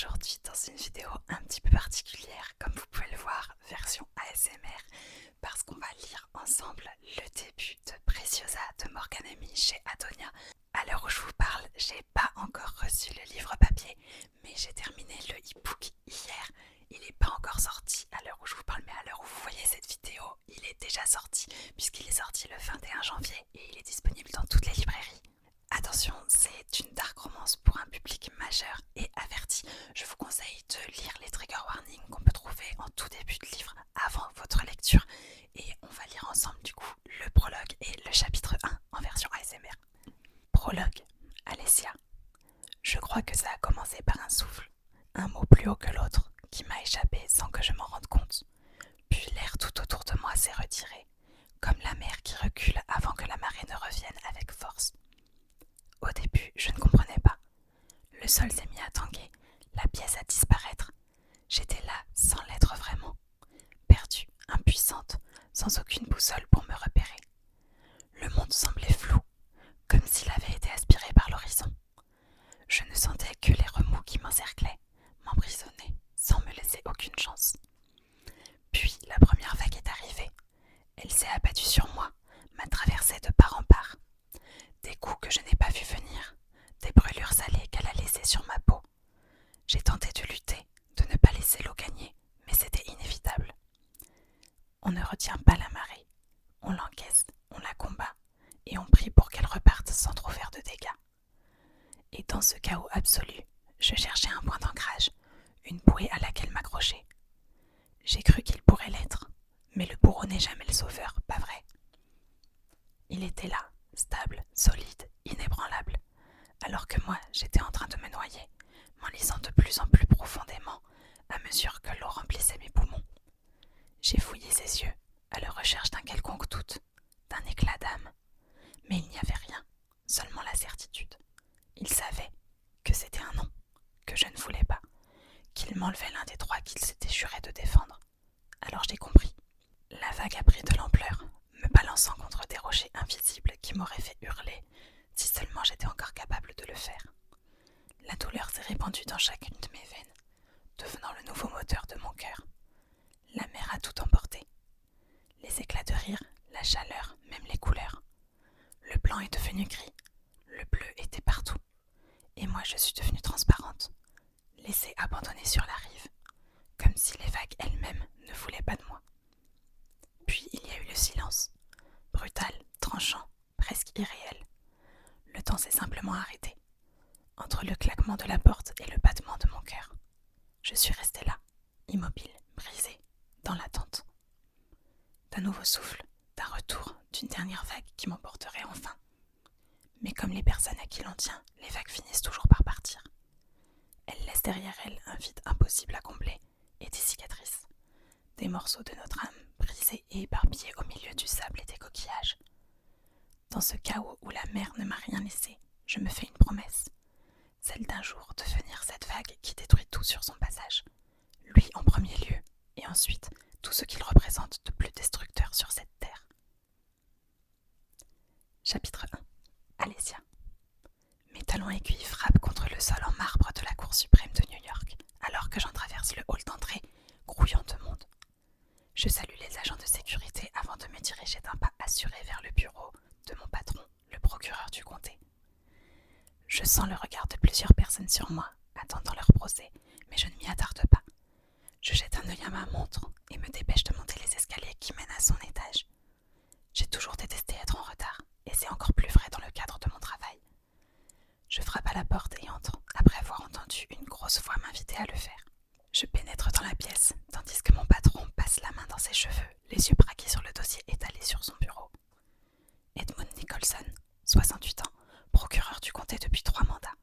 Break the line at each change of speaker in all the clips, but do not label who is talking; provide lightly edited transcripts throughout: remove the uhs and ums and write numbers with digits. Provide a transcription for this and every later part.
aujourd'hui dans une vidéo un petit peu particulière, comme vous pouvez le voir, version ASMR, parce qu'on va lire ensemble le début de Preciosa de Morgane Ami chez Adonia. À l'heure où je vous parle, j'ai pas encore reçu le livre papier, mais j'ai terminé le e-book hier. Il n'est pas encore sorti à l'heure où je vous parle, mais à l'heure où vous voyez cette vidéo, il est déjà sorti, puisqu'il est sorti le 21 janvier et il est disponible dans toutes les librairies. Attention, c'est une dark romance pour un public majeur et averti. Je vous conseille de lire les trigger warnings qu'on peut trouver en tout début de livre avant votre lecture. Et on va lire ensemble du coup le prologue et le chapitre 1 en version ASMR. Prologue, Alessia. Je crois que ça a commencé par un souffle, un mot plus haut que l'autre, qui m'a échappé sans que je m'en rende compte. Puis l'air tout autour de moi s'est retiré, comme la mer qui recule avant que la marée ne revienne avec force. Au début, je ne comprenais pas. Le sol s'est mis à tanguer, la pièce à disparaître. J'étais là, sans l'être vraiment. Perdue, impuissante, sans aucune boussole pour me repérer. Le monde semblait flou, comme s'il avait été aspiré par l'horizon. Je ne sentais que les remous qui m'encerclaient, m'emprisonnaient, sans me laisser aucune chance. Puis la première vague est arrivée. Elle s'est abattue sur moi, m'a traversée de part en part. Des coups que je n'ai pas vu venir, des brûlures salées qu'elle a laissées sur ma peau. J'ai tenté de lutter, de ne pas laisser l'eau gagner, mais c'était inévitable. On ne retient pas la marée, on l'encaisse, on la combat, et on prie pour qu'elle reparte sans trop faire de dégâts. Et dans ce chaos absolu, je cherchais un point d'ancrage, une bouée à laquelle m'accrocher. J'ai cru qu'il pourrait l'être, mais le bourreau n'est jamais le sauveur, pas vrai? Il était là, stable, solide, inébranlable, alors que moi j'étais en train de me noyer, m'enlisant de plus en plus profondément à mesure que l'eau remplissait mes poumons. J'ai fouillé ses yeux, à la recherche d'un quelconque doute, d'un éclat d'âme, mais il n'y avait rien, seulement la certitude. Il savait que c'était un non, que je ne voulais pas, qu'il m'enlevait l'un des droits qu'il s'était juré de défendre. Alors j'ai compris. La vague a pris de l'ampleur, me balançant contre des rochers invisibles qui m'auraient fait hurler si seulement j'étais encore capable de le faire. La douleur s'est répandue dans chacune de mes veines, devenant le nouveau moteur de mon cœur. La mer a tout emporté. Les éclats de rire, la chaleur, même les couleurs. Le blanc est devenu gris, le bleu était partout. Et moi je suis devenue transparente, laissée abandonnée sur la rive, comme si les vagues elles-mêmes ne voulaient pas de moi. Puis il y a eu le silence, brutal, tranchant, presque irréel. Le temps s'est simplement arrêté, entre le claquement de la porte et le battement de mon cœur. Je suis restée là, immobile, brisée, dans l'attente. D'un nouveau souffle, d'un retour, d'une dernière vague qui m'emporterait enfin. Mais comme les personnes à qui l'on tient, les vagues finissent toujours par partir. Elles laissent derrière elles un vide impossible à combler et des cicatrices. Des morceaux de notre âme brisés et éparpillés au milieu du sable et des coquillages. Dans ce chaos où la mer ne m'a rien laissé, je me fais une promesse, celle d'un jour devenir cette vague qui détruit tout sur son passage. Lui en premier lieu, et ensuite tout ce qu'il représente de plus destructeur sur cette terre. Chapitre 1. Alessia. Mes talons aiguilles frappent contre le sol en marbre de la Cour suprême de New York, alors que j'en traverse le hall d'entrée, grouillant de monde. Je salue les agents de sécurité avant de me diriger d'un pas assuré vers le bureau de mon patron, le procureur du comté. Je sens le regard de plusieurs personnes sur moi, attendant leur procès, mais je ne m'y attarde pas. Je jette un œil à ma montre et me dépêche de monter les escaliers qui mènent à son étage. J'ai toujours détesté être en retard, et c'est encore plus vrai dans le cadre de mon travail. Je frappe à la porte et entre, après avoir entendu une grosse voix m'inviter à le faire. Je pénètre dans la pièce, tandis que mon patron passe la main dans ses cheveux, les yeux braqués sur le dossier étalé sur son bureau. Edmund Nicholson, 68 ans, procureur du comté depuis 3 mandats.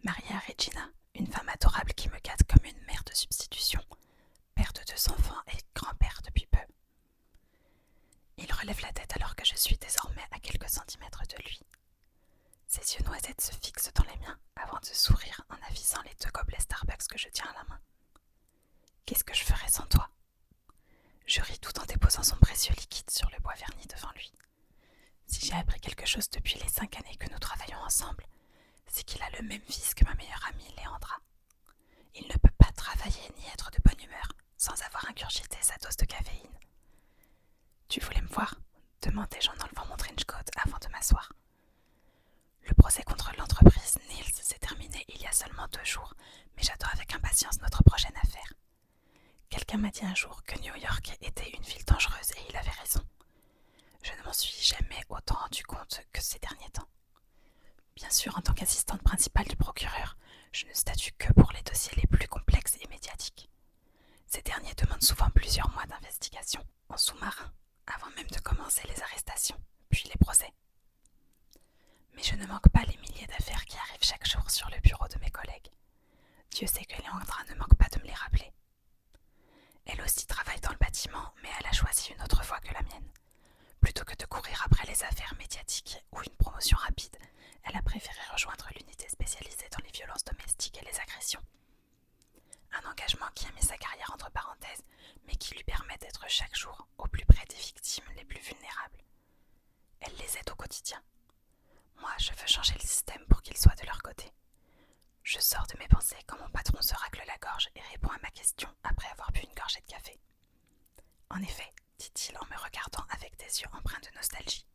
Marié à Regina, une femme adorable qui me gâte comme une mère de substitution, père de 2 enfants et grand-père depuis peu. Il relève la tête alors que je suis désormais à quelques centimètres de lui. Ses yeux noisettes se fixent dans les miens avant de sourire en avisant les 2 gobelets Starbucks que je tiens à la main. Qu'est-ce que je ferais sans toi? Je ris tout en déposant son précieux liquide sur le bois verni devant lui. Si j'ai appris quelque chose depuis les 5 années que nous travaillons ensemble, c'est qu'il a le même fils que ma meilleure amie Léandra. Il ne peut pas travailler ni être de bonne humeur sans avoir ingurgité sa dose de caféine. Tu voulais me voir ? Demandai-je en enlevant mon trench coat avant de m'asseoir. Le procès contre l'entreprise Niels s'est terminé il y a seulement 2 jours, mais j'attends avec impatience notre prochaine affaire. Quelqu'un m'a dit un jour que New York était une ville dangereuse et il avait raison. Je ne m'en suis jamais autant rendu compte que ces derniers temps. Bien sûr, en tant qu'assistante principale du procureur, je ne statue que pour les dossiers les plus complexes et médiatiques. Ces derniers demandent souvent plusieurs mois d'investigation en sous-marin, avant même de commencer les arrestations, puis les procès. Mais je ne manque pas les milliers d'affaires qui arrivent chaque jour sur le bureau de mes collègues. Dieu sait que Léandra ne manque pas de me les rappeler. Elle aussi travaille dans le bâtiment, mais elle a choisi une autre voie que la mienne. Plutôt que de courir après les affaires médiatiques ou une promotion rapide, elle a préféré rejoindre l'unité spécialisée dans les violences domestiques et les agressions. Un engagement qui a mis sa carrière entre parenthèses, mais qui lui permet d'être chaque jour au plus près des victimes les plus vulnérables. Elle les aide au quotidien. Moi, je veux changer le système pour qu'ils soient de leur côté. Je sors de mes pensées quand mon patron se racle la gorge et répond à ma question après avoir bu une gorgée de café. En effet, dit-il en me regardant avec des yeux empreints de nostalgie.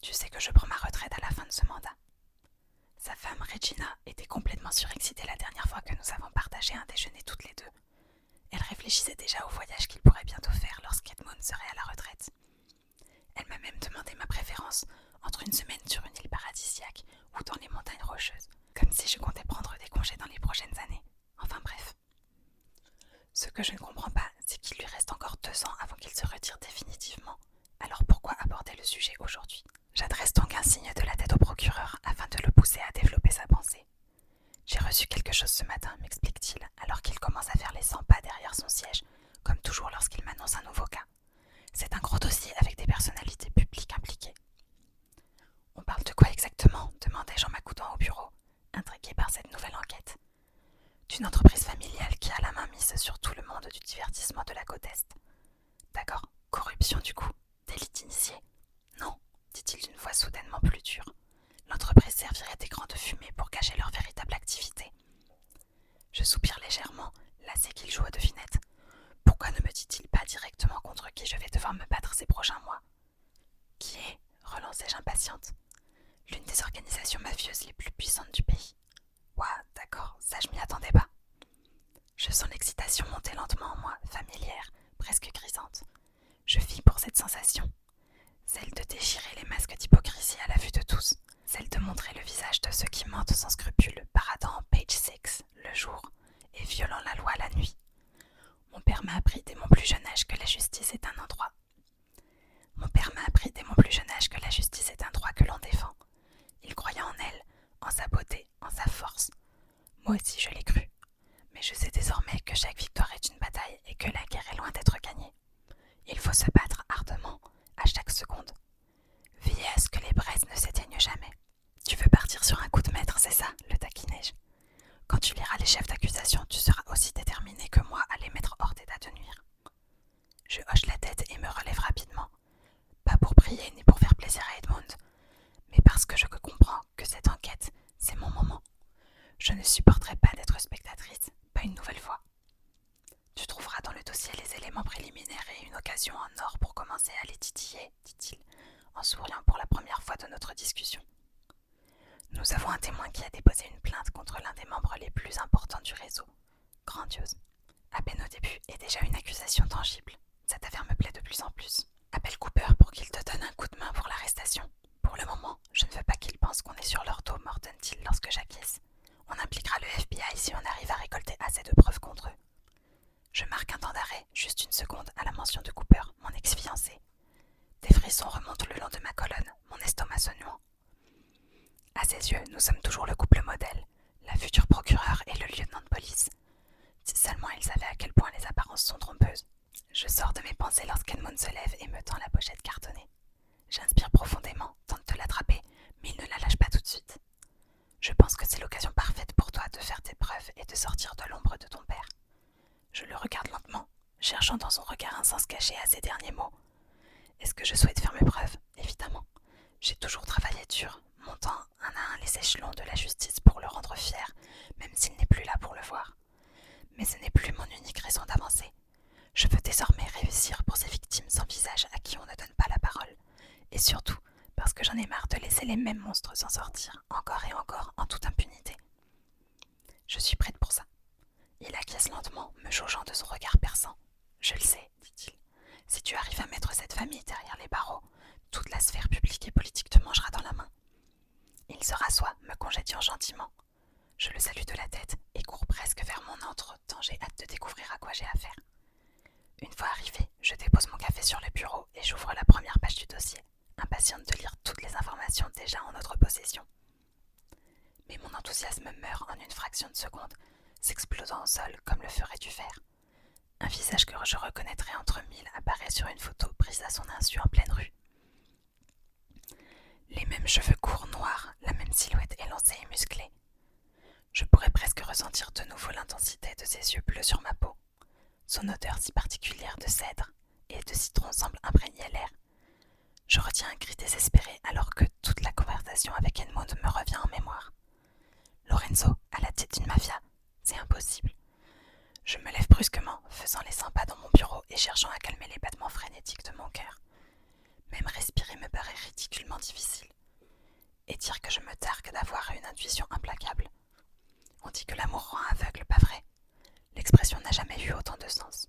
Tu sais que je prends ma retraite à la fin de ce mandat. Sa femme, Regina, était complètement surexcitée la dernière fois que nous avons partagé un déjeuner toutes les deux. Elle réfléchissait déjà au voyage qu'il pourrait bientôt faire lorsqu'Edmund serait à la retraite. Elle m'a même demandé ma préférence entre une semaine sur une île paradisiaque ou dans les montagnes rocheuses, comme si je comptais prendre des congés dans les prochaines années. Enfin bref. Ce que je ne comprends pas, c'est qu'il lui reste encore 2 ans avant qu'il se retire définitivement. Alors pourquoi aborder le sujet aujourd'hui ? J'adresse donc un signe de la tête au procureur afin de le pousser à développer sa pensée. J'ai reçu quelque chose ce matin, m'explique-t-il, alors qu'il commence à faire les 100 pas derrière son siège, comme toujours lorsqu'il m'annonce un nouveau cas. C'est un gros dossier avec des personnalités publiques impliquées. On parle de quoi exactement ? Demandai-je en m'accoudant au bureau, intrigué par cette nouvelle enquête. D'une entreprise familiale qui a la main mise sur tout le monde du divertissement de la côte Est. D'accord, corruption du coup, d'élite initiée. Non, dit-il d'une voix soudainement plus dure. L'entreprise servirait d'écran de fumée pour cacher leur véritable activité. Je soupire légèrement, lassé qu'il joue aux devinettes. Pourquoi ne me dit-il pas directement contre qui je vais devoir me battre ces prochains mois ? Qui est, relançai-je impatiente, l'une des organisations mafieuses les plus puissantes du pays. Ouah, d'accord, ça je m'y attendais pas. Je sens l'excitation monter lentement en moi, familière, presque grisante. Je vis pour cette sensation. Celle de déchirer les masques d'hypocrisie à la vue de tous. Celle de montrer le visage de ceux qui mentent sans scrupule, paradant en page 6 le jour et violant la loi la nuit. Mon père m'a appris dès mon plus jeune âge que la justice est un endroit. Mon père m'a appris dès mon plus jeune âge que la justice est un droit que l'on défend. Il croyait en elle, en sa beauté, en sa force. Moi aussi je l'ai cru. Mais je sais désormais que chaque victoire est une bataille et que la guerre est loin d'être gagnée. Il faut se battre ardemment, à chaque seconde. Veiller à ce que les braises ne s'éteignent jamais. Tu veux partir sur un coup de maître, c'est ça, le taquinai-je. Quand tu liras les chefs d'accusation, tu seras aussi déterminé que moi à les mettre hors d'état de nuire. Je hoche la tête et me relève rapidement. Pas pour prier ni pour faire plaisir à Edmund, mais parce que je comprends que cette enquête, c'est mon moment. Je ne supporterai pas d'être spectatrice, pas une nouvelle fois. Tu trouveras dans le dossier les éléments préliminaires et une occasion en or pour commencer à les titiller, dit-il, en souriant pour la première fois de notre discussion. Nous avons un témoin qui a déposé une plainte contre l'un des membres les plus importants du réseau. Grandiose. À peine au début et déjà une accusation tangible. Cette affaire me plaît de plus en plus. Appelle Cooper pour qu'il te donne un coup de main pour l'arrestation. Pour le moment, je ne veux pas qu'il pense qu'on est sur leur dos, mordonne-t-il lorsque j'acquiesce. On impliquera le FBI si on arrive à récolter assez de preuves contre eux. Je marque un temps d'arrêt, juste une seconde, à la mention de Cooper, mon ex-fiancé. Des frissons remontent le long de ma colonne, mon estomac se nouant. À ses yeux, nous sommes toujours le couple modèle, la future procureure et le lieutenant de police. Si seulement ils savaient à quel point les apparences sont trompeuses. Je sors de mes pensées lorsqu'Edmund se lève et me tend la pochette cartonnée. J'inspire profondément, tente de l'attraper, mais il ne la lâche pas tout de suite. Je pense que c'est l'occasion parfaite pour toi de faire tes preuves et de sortir de l'ombre de ton père. Je le regarde lentement, cherchant dans son regard un sens caché à ces derniers mots. Est-ce que je souhaite faire mes preuves ? Évidemment. J'ai toujours travaillé dur, montant un à un les échelons de la justice pour le rendre fier, même s'il n'est plus là pour le voir. les mêmes monstres s'en sortir, encore et encore, en toute impunité. Je suis prête pour ça. Il acquiesce lentement, me jaugeant de son regard perçant. Je le sais, dit-il. Si tu arrives à mettre cette famille derrière les barreaux, toute la sphère publique et politique te mangera dans la main. Il se rassoit, me congédiant gentiment. Je le salue de la tête et cours presque vers mon antre, tant j'ai hâte de découvrir à quoi j'ai affaire. Une fois arrivé, je dépose mon café sur le bureau et j'ouvre la première page du dossier, impatiente de lire toutes les informations déjà en notre possession. Mais mon enthousiasme meurt en une fraction de seconde, s'explosant au sol comme le ferait du fer. Un visage que je reconnaîtrais entre mille apparaît sur une photo prise à son insu en pleine rue. Les mêmes cheveux courts noirs, la même silhouette élancée et musclée. Je pourrais presque ressentir de nouveau l'intensité de ses yeux bleus sur ma peau. Son odeur si particulière de cèdre et de citron semble imprégner l'air. Je retiens un cri désespéré alors que toute la conversation avec Edmond me revient en mémoire. Lorenzo, à la tête d'une mafia, c'est impossible. Je me lève brusquement, faisant les 100 pas dans mon bureau et cherchant à calmer les battements frénétiques de mon cœur. Même respirer me paraît ridiculement difficile. Et dire que je me targue d'avoir une intuition implacable. On dit que l'amour rend aveugle, pas vrai? L'expression n'a jamais eu autant de sens.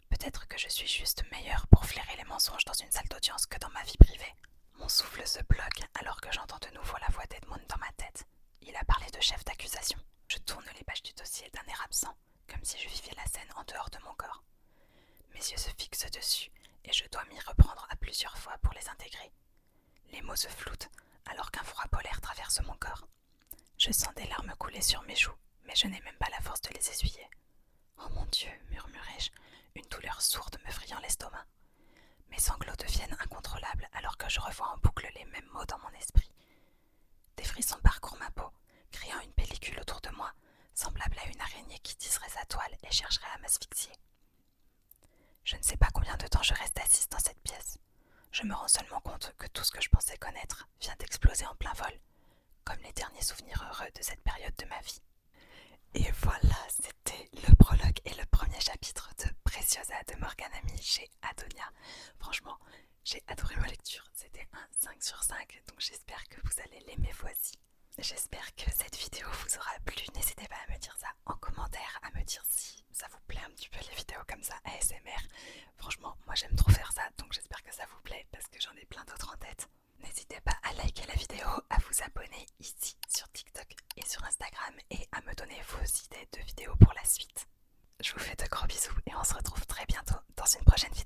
Peut-être que je suis juste meilleure pour flairer les mensonges dans une salle d'audience que dans ma vie privée. Mon souffle se bloque alors que j'entends de nouveau la voix d'Edmond dans ma tête. Il a parlé de chef d'accusation. Je tourne les pages du dossier d'un air absent, comme si je vivais la scène en dehors de mon corps. Mes yeux se fixent dessus et je dois m'y reprendre à plusieurs fois pour les intégrer. Les mots se floutent alors qu'un froid polaire traverse mon corps. Je sens des larmes couler sur mes joues, mais je n'ai même pas la force de les essuyer. Oh mon Dieu, murmurai-je, une douleur sourde me friant l'estomac. Mes sanglots deviennent incontrôlables alors que je revois en boucle les mêmes mots dans mon esprit. Des frissons parcourent ma peau, créant une pellicule autour de moi, semblable à une araignée qui tisserait sa toile et chercherait à m'asphyxier. Je ne sais pas combien de temps je reste assise dans cette pièce. Je me rends seulement compte que tout ce que je pensais connaître vient d'exploser en plein vol, comme les derniers souvenirs heureux de cette période de ma vie. Et voilà, c'était le prologue et le premier chapitre de Preciosa de Morgane Ami chez Adonia. Franchement, j'ai adoré ma lecture, c'était un 5 sur 5, donc j'espère que vous allez l'aimer vous aussi. J'espère que cette vidéo vous aura plu, n'hésitez pas à me dire ça en commentaire, à me dire si ça vous plaît un petit peu les vidéos comme ça, ASMR. Franchement, moi j'aime trop faire ça, donc j'espère que ça vous plaît parce que j'en ai plein d'autres en tête. N'hésitez pas à liker la vidéo, à vous abonner ici sur TikTok et sur Instagram et à me donner vos idées de vidéos pour la suite. Je vous fais de gros bisous et on se retrouve très bientôt dans une prochaine vidéo.